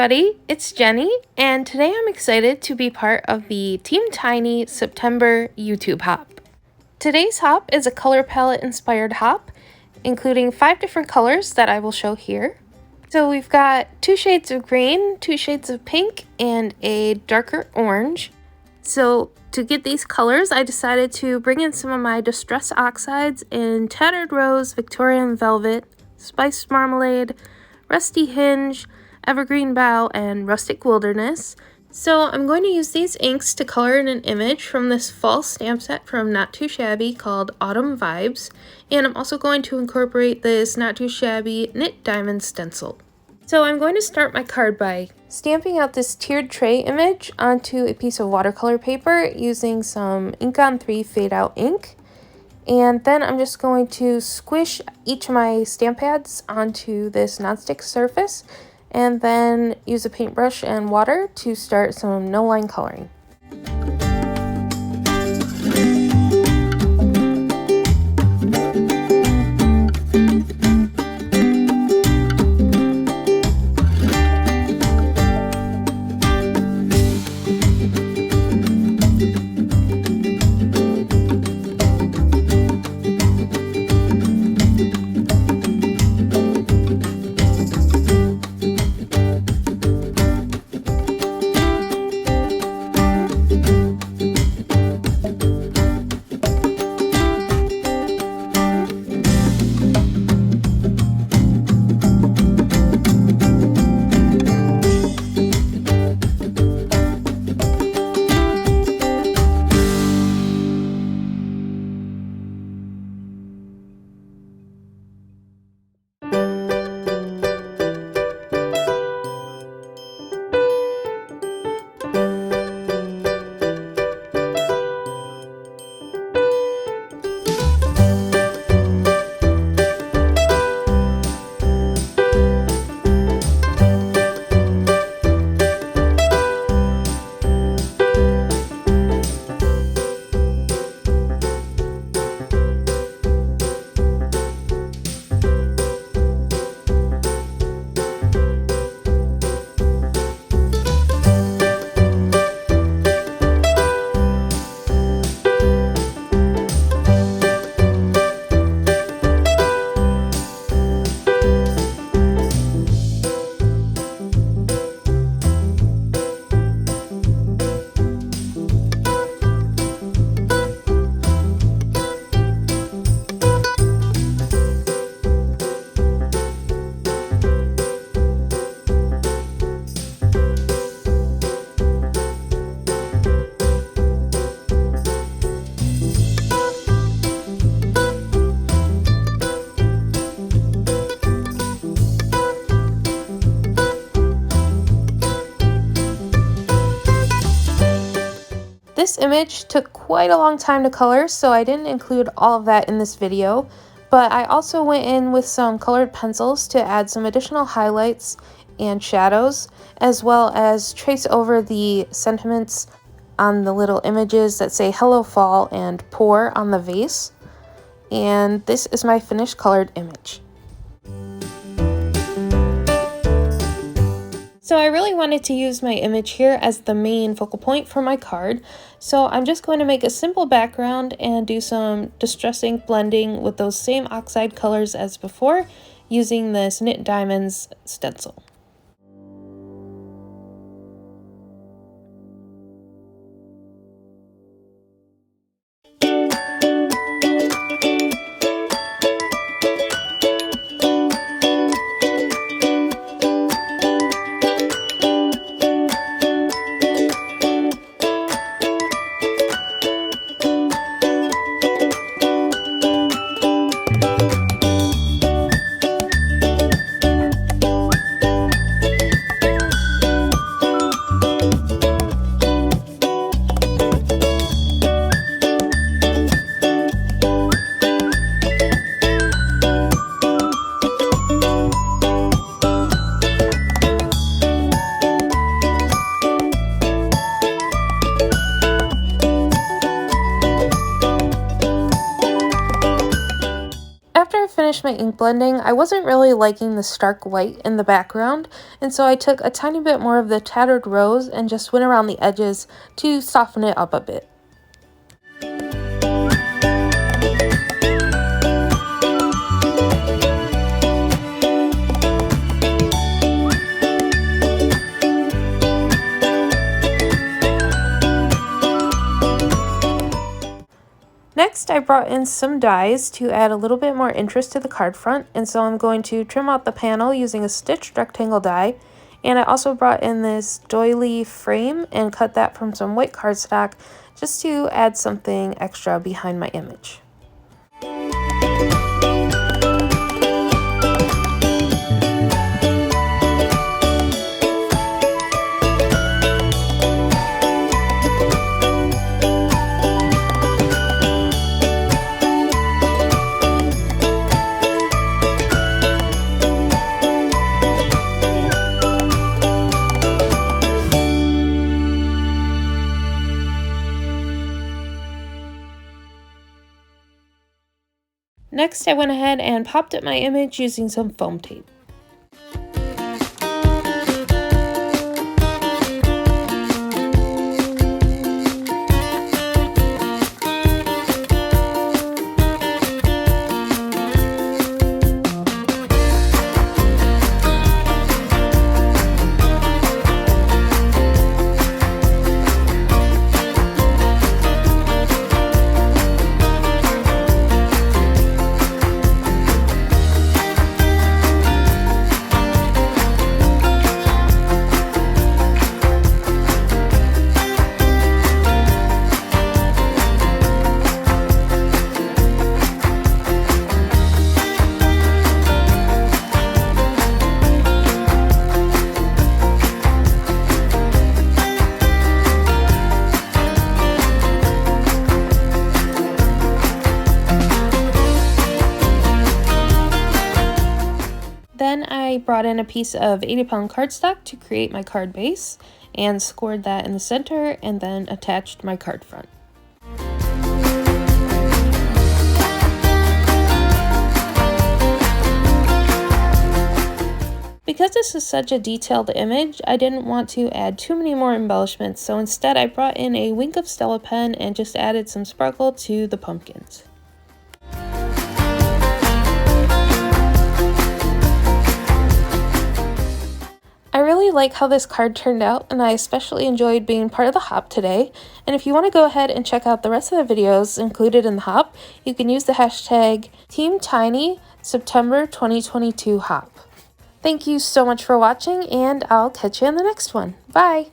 everybody, it's Jenny, and today I'm excited to be part of the Team Tiny September YouTube hop. Today's hop is a color palette inspired hop, including 5 different colors that I will show here. So we've got 2 shades of green, 2 shades of pink, and a darker orange. So to get these colors, I decided to bring in some of my Distress Oxides in Tattered Rose, Victorian Velvet, Spiced Marmalade, Rusty Hinge, Evergreen Bough, and Rustic Wilderness. So I'm going to use these inks to color in an image from this fall stamp set from Not Too Shabby called Autumn Vibes, and I'm also going to incorporate this Not Too Shabby knit diamond stencil. So I'm going to start my card by stamping out this tiered tray image onto a piece of watercolor paper using some Ink on 3 fade out ink. And then I'm just going to squish each of my stamp pads onto this nonstick surface and then use a paintbrush and water to start some no-line coloring. This image took quite a long time to color, so I didn't include all of that in this video, but I also went in with some colored pencils to add some additional highlights and shadows, as well as trace over the sentiments on the little images that say Hello Fall and Pour on the vase. And this is my finished colored image. So I really wanted to use my image here as the main focal point for my card, so I'm just going to make a simple background and do some distress ink blending with those same oxide colors as before using this Knit Diamonds stencil. finished my ink blending, I wasn't really liking the stark white in the background, and so I took a tiny bit more of the tattered rose and just went around the edges to soften it up a bit. Next, I brought in some dies to add a little bit more interest to the card front, and so I'm going to trim out the panel using a stitched rectangle die, and I also brought in this doily frame and cut that from some white cardstock just to add something extra behind my image. Next, I went ahead and popped up my image using some foam tape. Then I brought in a piece of 80-pound cardstock to create my card base and scored that in the center and then attached my card front. Because this is such a detailed image, I didn't want to add too many more embellishments, so instead I brought in a wink of Stella pen and just added some sparkle to the pumpkins. I really like how this card turned out, and I especially enjoyed being part of the hop today. And if you want to go ahead and check out the rest of the videos included in the hop, you can use the hashtag #TeamTinySeptember2022hop. Thank you so much for watching, and I'll catch you in the next one. Bye!